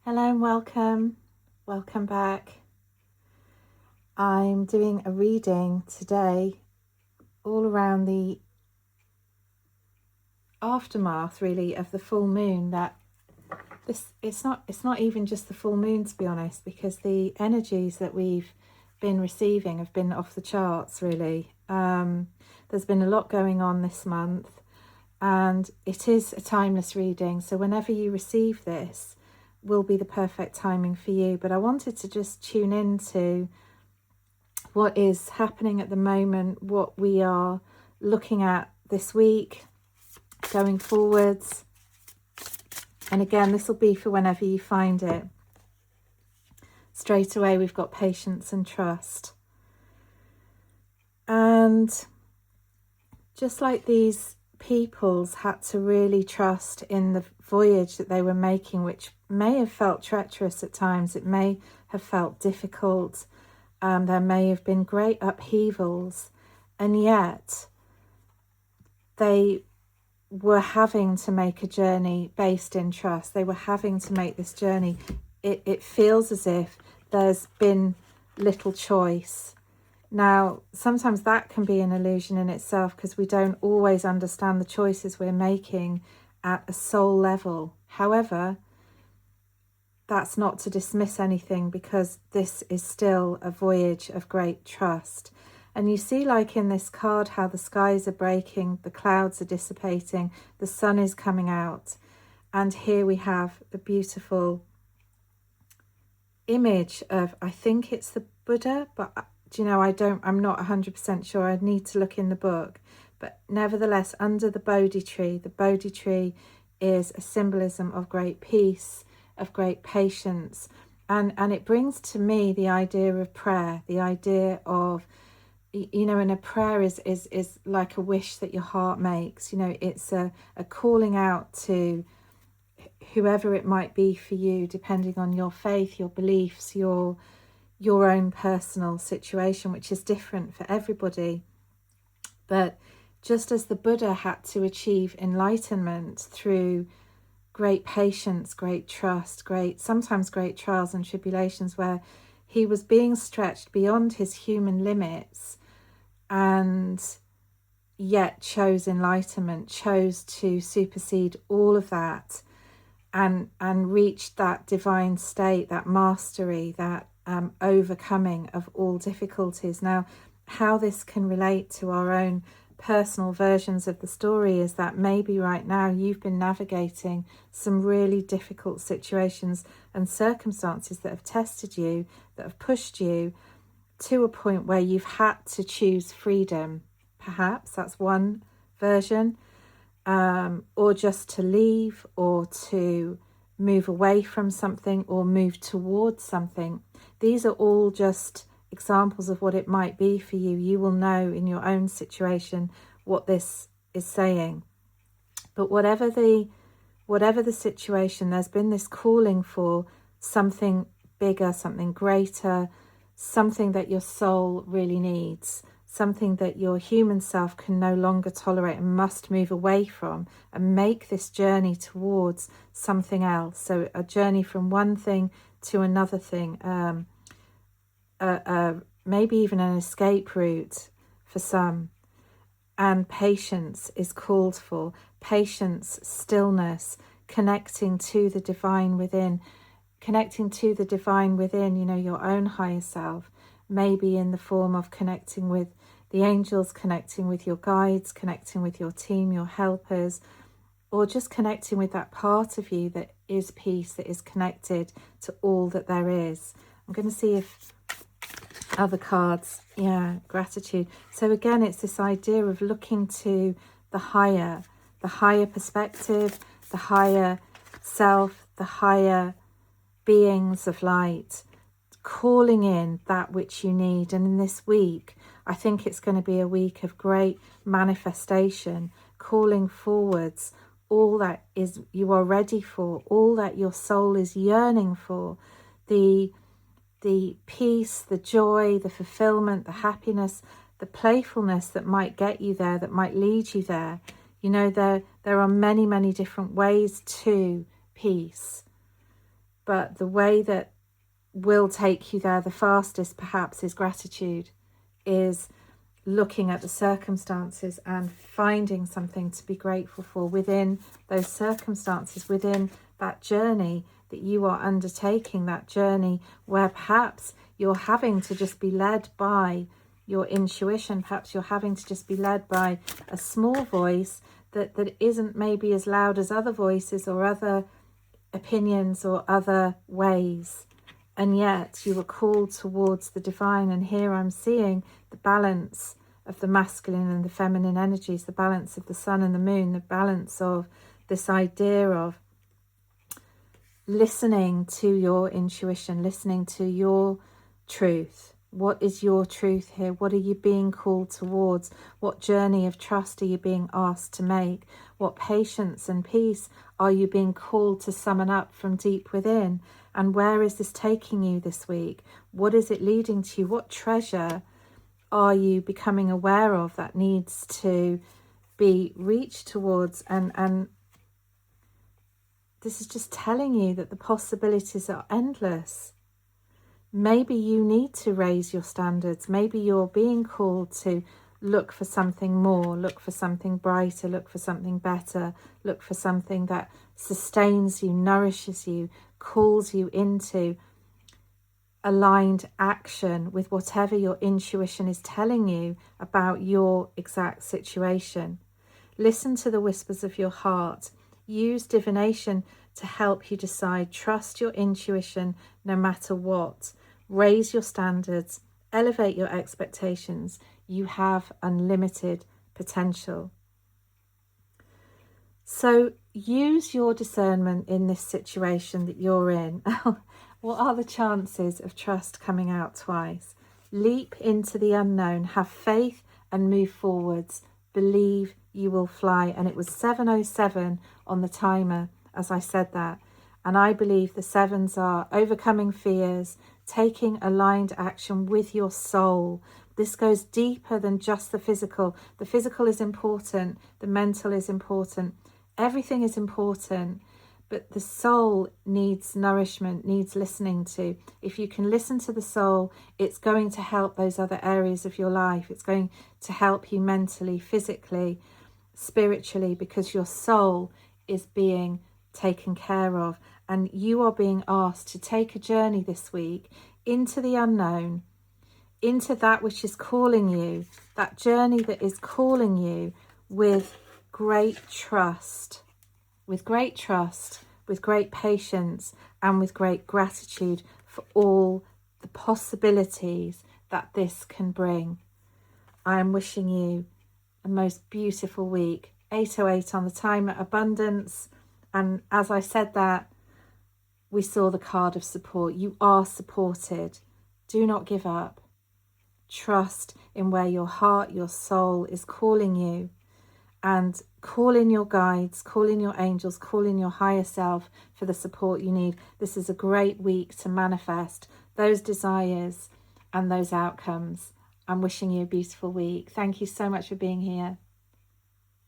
Hello and welcome back. I'm doing a reading today all around the aftermath really of the full moon. It's not even just the full moon, to be honest, because the energies that we've been receiving have been off the charts really. There's been a lot going on this month, and it is a timeless reading, so whenever you receive this will be the perfect timing for you. But I wanted to just tune into what is happening at the moment, what we are looking at this week, going forwards. And again, this will be for whenever you find it. Straight away, we've got patience and trust. And just like these peoples had to really trust in the voyage that they were making, which may have felt treacherous at times, it may have felt difficult, there may have been great upheavals, and yet they were having to make a journey based in trust. They were having to make this journey. It feels as if there's been little choice. Now, sometimes that can be an illusion in itself, because we don't always understand the choices we're making at a soul level. However, that's not to dismiss anything, because this is still a voyage of great trust. And you see, like in this card, how the skies are breaking, the clouds are dissipating, the sun is coming out. And here we have the beautiful image of, I think it's the Buddha, but do you know, I'm not 100% sure. I'd need to look in the book. But nevertheless, under the Bodhi tree is a symbolism of great peace, of great patience. And it brings to me the idea of prayer, the idea of, you know, and a prayer is like a wish that your heart makes. You know, it's a calling out to whoever it might be for you, depending on your faith, your beliefs, your own personal situation, which is different for everybody. But just as the Buddha had to achieve enlightenment through great patience, great trust, sometimes great trials and tribulations, where he was being stretched beyond his human limits, and yet chose enlightenment, chose to supersede all of that, and reached that divine state, that mastery, that overcoming of all difficulties. Now, how this can relate to our own personal versions of the story is that maybe right now you've been navigating some really difficult situations and circumstances that have tested you, that have pushed you to a point where you've had to choose freedom. Perhaps that's one version, or just to leave, or to move away from something, or move towards something. These are all just examples of what it might be for you. You will know in your own situation what this is saying. But whatever the situation, there's been this calling for something bigger, something greater, something that your soul really needs, something that your human self can no longer tolerate and must move away from, and make this journey towards something else. So a journey from one thing to another thing, maybe even an escape route for some. And patience is called for. Patience, stillness, connecting to the divine within. Connecting to the divine within, you know, your own higher self, maybe in the form of connecting with the angels, connecting with your guides, connecting with your team, your helpers, or just connecting with that part of you that is peace, that is connected to all that there is. I'm going to see if other cards, gratitude. So again, it's this idea of looking to the higher perspective, the higher self, the higher beings of light, calling in that which you need. And in this week, I think it's going to be a week of great manifestation, calling forwards all that is you are ready for, all that your soul is yearning for, the peace, the joy, the fulfillment, the happiness, the playfulness that might get you there, that might lead you there. You know, there are many, many different ways to peace. but the way that will take you there the fastest perhaps is gratitude, is looking at the circumstances and finding something to be grateful for within those circumstances, within that journey that you are undertaking, that journey where perhaps you're having to just be led by your intuition, perhaps you're having to just be led by a small voice that isn't maybe as loud as other voices or other opinions or other ways. And yet you were called towards the divine. And here I'm seeing the balance of the masculine and the feminine energies, the balance of the sun and the moon, the balance of this idea of listening to your intuition, listening to your truth. What is your truth here? What are you being called towards? What journey of trust are you being asked to make? What patience and peace are you being called to summon up from deep within? And where is this taking you this week? What is it leading to you? What treasure are you becoming aware of that needs to be reached towards? And this is just telling you that the possibilities are endless. Maybe you need to raise your standards. Maybe you're being called to look for something more, look for something brighter, look for something better, look for something that sustains you, nourishes you, calls you into aligned action with whatever your intuition is telling you about your exact situation. Listen to the whispers of your heart. Use divination to help you decide. Trust your intuition no matter what. Raise your standards. Elevate your expectations. You have unlimited potential. So use your discernment in this situation that you're in. What are the chances of trust coming out twice? Leap into the unknown. Have faith and move forwards. Believe you will fly. And it was 7:07 on the timer as I said that. And I believe the sevens are overcoming fears, taking aligned action with your soul. This goes deeper than just the physical. The physical is important. The mental is important. Everything is important. But the soul needs nourishment, needs listening to. If you can listen to the soul, it's going to help those other areas of your life. It's going to help you mentally, physically, spiritually, because your soul is being taken care of. And you are being asked to take a journey this week into the unknown, into that which is calling you, that journey that is calling you with great trust, with great patience, and with great gratitude for all the possibilities that this can bring. I am wishing you a most beautiful week. 8:08 on the timer, abundance. And as I said that, we saw the card of support. You are supported. Do not give up. Trust in where your heart, your soul is calling you, and call in your guides, call in your angels, call in your higher self for the support you need. This is a great week to manifest those desires and those outcomes. I'm wishing you a beautiful week. Thank you so much for being here.